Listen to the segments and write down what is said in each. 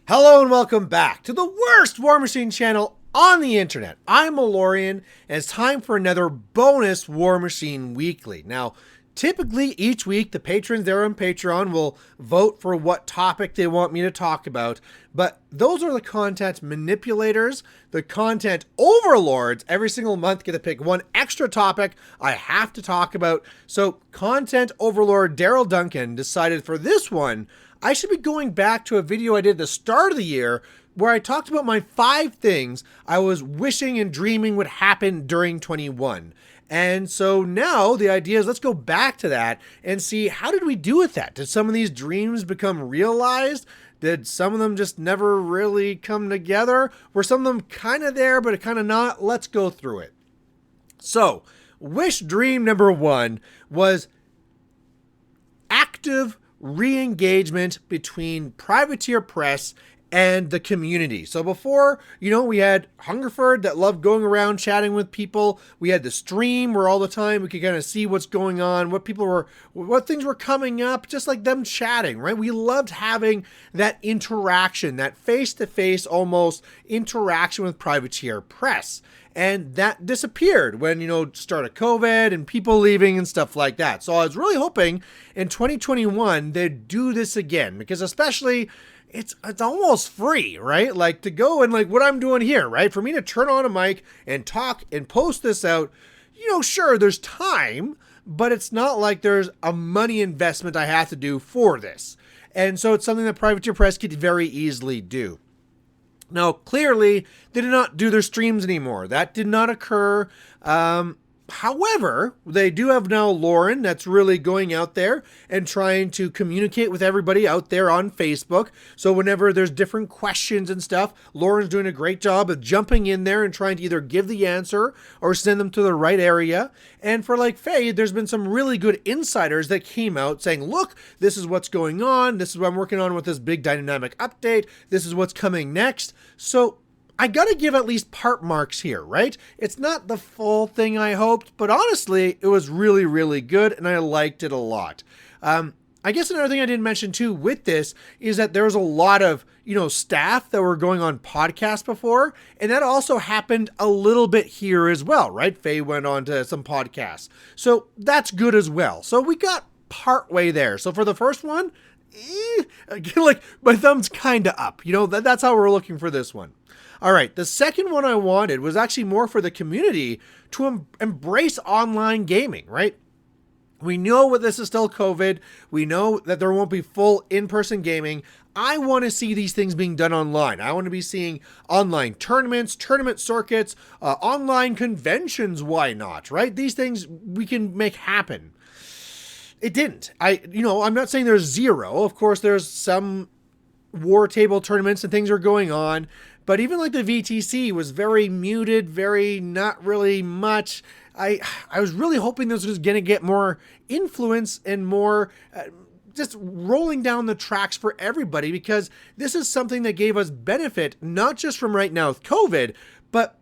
Hello and welcome back to the worst Warmachine channel on the internet. I'm Malorian, and it's time for another bonus Warmachine Weekly. Now, typically each week the patrons there on Patreon will vote for what topic they want me to talk about, but those are the content manipulators, the content overlords. Every single month get to pick one extra topic I have to talk about. So content overlord Darrell Duncan decided for this one I should be going back to a video I did at the start of the year where I talked about my 5 things I was wishing and dreaming would happen during 21. And so now the idea is let's go back to that and see, how did we do with that? Did some of these dreams become realized? Did some of them just never really come together? Were some of them kind of there, but kind of not? Let's go through it. So, wish dream number 1 was active re-engagement between privateer press and the community. So before, we had Hungerford that loved going around chatting with people. We had the stream where all the time we could kind of see what's going on, what things were coming up, just like them chatting, right? We loved having that interaction, that face-to-face almost interaction with privateer press. And that disappeared when, start of COVID and people leaving and stuff like that. So I was really hoping in 2021 they'd do this again, because especially it's almost free, right? Like to go and like what I'm doing here, right? For me to turn on a mic and talk and post this out, sure, there's time, but it's not like there's a money investment I have to do for this. And so it's something that privateer press could very easily do. Now, clearly, they did not do their streams anymore. That did not occur. However, they do have now Lauren that's really going out there and trying to communicate with everybody out there on Facebook. So whenever there's different questions and stuff, Lauren's doing a great job of jumping in there and trying to either give the answer or send them to the right area. And for like Faye, there's been some really good insiders that came out saying, look, this is what's going on. This is what I'm working on with this big dynamic update. This is what's coming next. So I gotta give at least part marks here, right? It's not the full thing I hoped, but honestly, it was really, really good, and I liked it a lot. I guess another thing I didn't mention too with this is that there was a lot of, staff that were going on podcasts before, and that also happened a little bit here as well, right? Faye went on to some podcasts. So that's good as well. So we got part way there. So for the first one, like my thumb's kind of up, that's how we're looking for this one. All right, the second one I wanted was actually more for the community to embrace online gaming, right? We know this is still COVID. We know that there won't be full in-person gaming. I want to see these things being done online. I want to be seeing online tournaments, tournament circuits, online conventions. Why not, right? These things we can make happen. It didn't. I'm not saying there's zero. Of course, there's some war table tournaments and things are going on. But even like the VTC was very muted, very not really much. I was really hoping this was going to get more influence and more just rolling down the tracks for everybody, because this is something that gave us benefit, not just from right now with COVID, but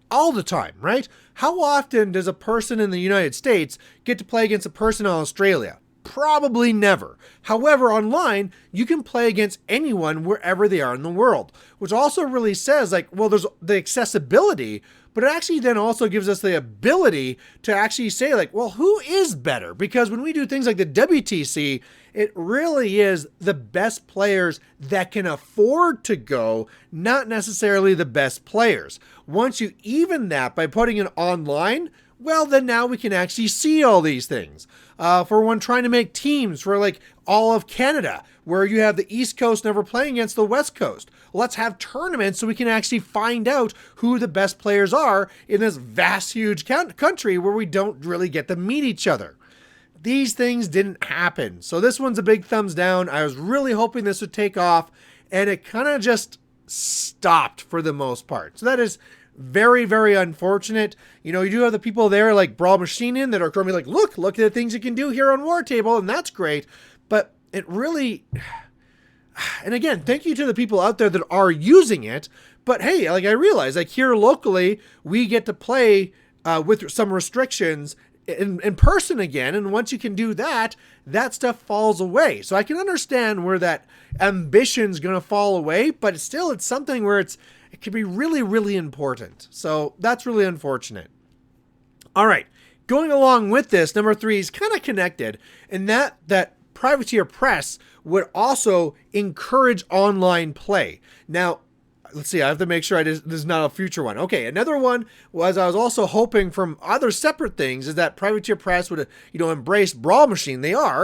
all the time, right? How often does a person in the United States get to play against a person in Australia? Probably never. However, online, you can play against anyone wherever they are in the world, which also really says there's the accessibility, but it actually then also gives us the ability to actually say who is better? Because when we do things like the WTC, it really is the best players that can afford to go, not necessarily the best players. Once you even that by putting it online, well, then now we can actually see all these things. For one trying to make teams for all of Canada, where you have the East Coast never playing against the West Coast. Let's have tournaments so we can actually find out who the best players are in this vast, huge country where we don't really get to meet each other. These things didn't happen. So this one's a big thumbs down. I was really hoping this would take off, and it kind of just stopped for the most part. So that is very, very unfortunate. You do have the people there like Warmachine that are going to be like, look at the things you can do here on War Table, and that's great. But it really, and again, thank you to the people out there that are using it. But hey, I realize here locally, we get to play with some restrictions in person again. And once you can do that, that stuff falls away. So I can understand where that ambition's going to fall away, but still it's something where it can be really, really important. So that's really unfortunate. All right. Going along with this, number 3 is kind of connected, and that Privateer Press would also encourage online play. Now, let's see, I have to make sure this is not a future one. Okay, another one was I was also hoping from other separate things is that Privateer Press would, embrace Warmachine.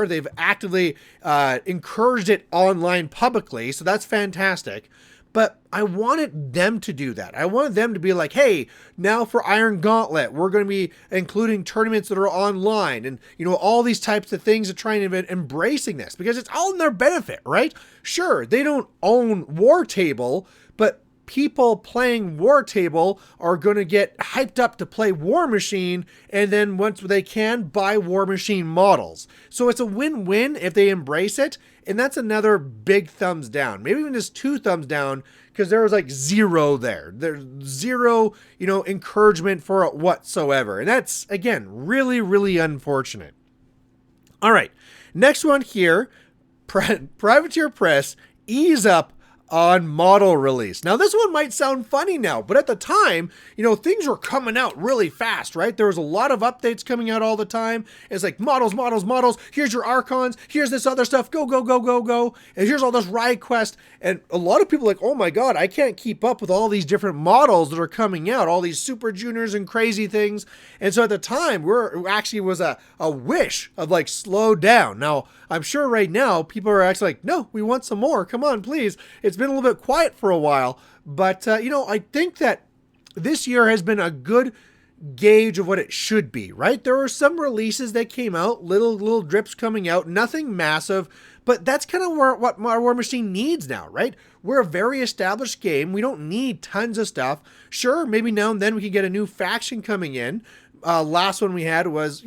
They've actively encouraged it online publicly, so that's fantastic. But I wanted them to do that. I wanted them to be like, hey, now for Iron Gauntlet, we're going to be including tournaments that are online and, all these types of things to try and embracing this because it's all in their benefit, right? Sure, they don't own War Table, but people playing War Table are going to get hyped up to play Warmachine, and then once they can, buy Warmachine models. So it's a win-win if they embrace it, and that's another big thumbs down. Maybe even just 2 thumbs down, because there was like 0 there. There's 0, encouragement for it whatsoever. And that's, again, really, really unfortunate. All right, next one here, Privateer Press, ease up on model release. Now, this one might sound funny now, but at the time, things were coming out really fast, right? There was a lot of updates coming out all the time. It's like models. Here's your Archons. Here's this other stuff. Go. And here's all this Ride Quest. And a lot of people are like, oh my God, I can't keep up with all these different models that are coming out, all these Super Juniors and crazy things. And so at the time, it actually was a wish of like, slow down. Now, I'm sure right now, people are actually like, no, we want some more. Come on, please. It's been a little bit quiet for a while, but I think that this year has been a good gauge of what it should be, right? There were some releases that came out, little drips coming out, nothing massive, but that's kind of what our Warmachine needs now, right? We're a very established game. We don't need tons of stuff. Sure, maybe now and then we can get a new faction coming in. Last one we had was,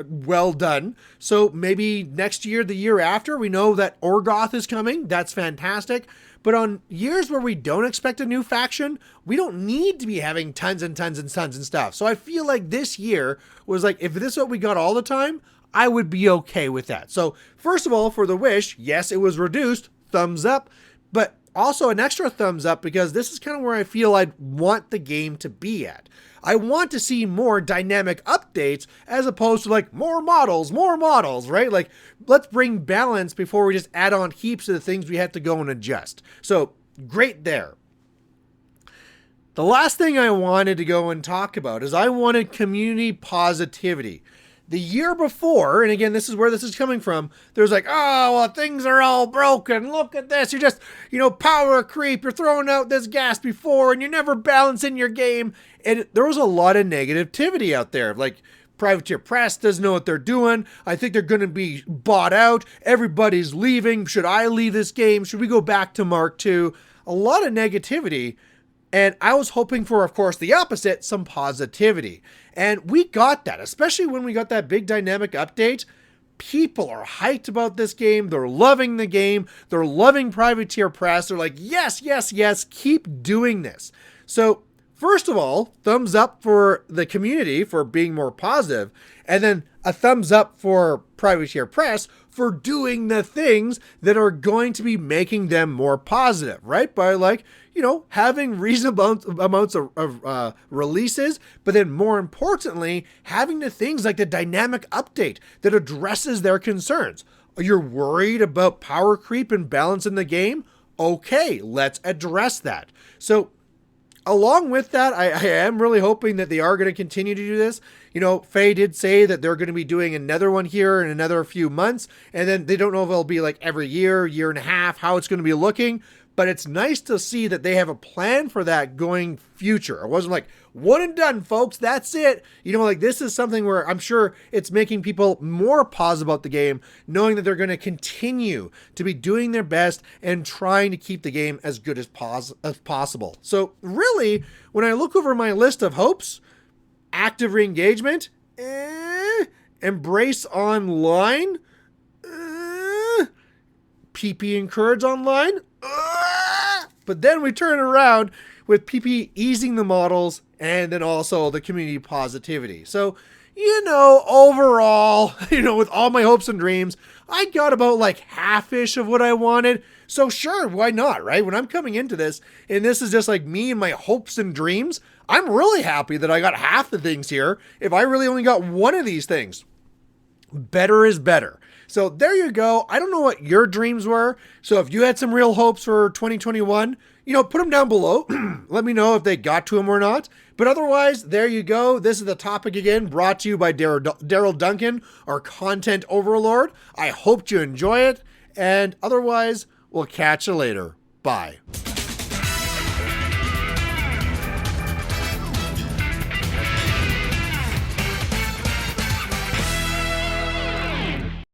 well done. So maybe next year, the year after, we know that Orgoth is coming. That's fantastic. But on years where we don't expect a new faction, we don't need to be having tons and tons and tons and stuff. So I feel like this year was like, if this is what we got all the time, I would be okay with that. So first of all, for the wish, yes, it was reduced, thumbs up, but also an extra thumbs up because this is kind of where I feel I'd want the game to be at. I want to see more dynamic updates as opposed to like more models, right? Like, let's bring balance before we just add on heaps of the things we have to go and adjust. So great there. The last thing I wanted to go and talk about is I wanted community positivity. The year before, and again, this is where this is coming from, there's like, oh, well, things are all broken. Look at this. You're just, power creep. You're throwing out this gas before, and you're never balancing your game. And there was a lot of negativity out there. Like, Privateer Press doesn't know what they're doing. I think they're going to be bought out. Everybody's leaving. Should I leave this game? Should we go back to Mark II? A lot of negativity. And I was hoping for, of course, the opposite, some positivity. And we got that, especially when we got that big dynamic update. People are hyped about this game. They're loving the game. They're loving Privateer Press. They're like, yes, keep doing this. So, first of all, thumbs up for the community for being more positive. And then a thumbs up for Privateer Press for doing the things that are going to be making them more positive, right? By like, having reasonable amounts of releases, but then more importantly, having the things like the dynamic update that addresses their concerns. You're worried about power creep and balance in the game? Okay, let's address that. So, along with that, I am really hoping that they are going to continue to do this. Faye did say that they're going to be doing another one here in another few months, and then they don't know if it'll be like every year and a half, how it's going to be looking. But it's nice to see that they have a plan for that going future. It wasn't like, one and done, folks, that's it. This is something where I'm sure it's making people more positive about the game, knowing that they're going to continue to be doing their best and trying to keep the game as good as possible. So really, when I look over my list of hopes, active re-engagement, embrace online, PP encourage online, but then we turn around with PP easing the models and then also the community positivity. So, overall, with all my hopes and dreams, I got about like half-ish of what I wanted. So sure, why not, right? When I'm coming into this, and this is just like me and my hopes and dreams, I'm really happy that I got half the things here. If I really only got one of these things, better is better. So there you go. I don't know what your dreams were. So if you had some real hopes for 2021, put them down below. Let me know if they got to them or not. But otherwise, there you go. This is the topic again, brought to you by Darrell Duncan, our content overlord. I hope you enjoy it. And otherwise, we'll catch you later. Bye.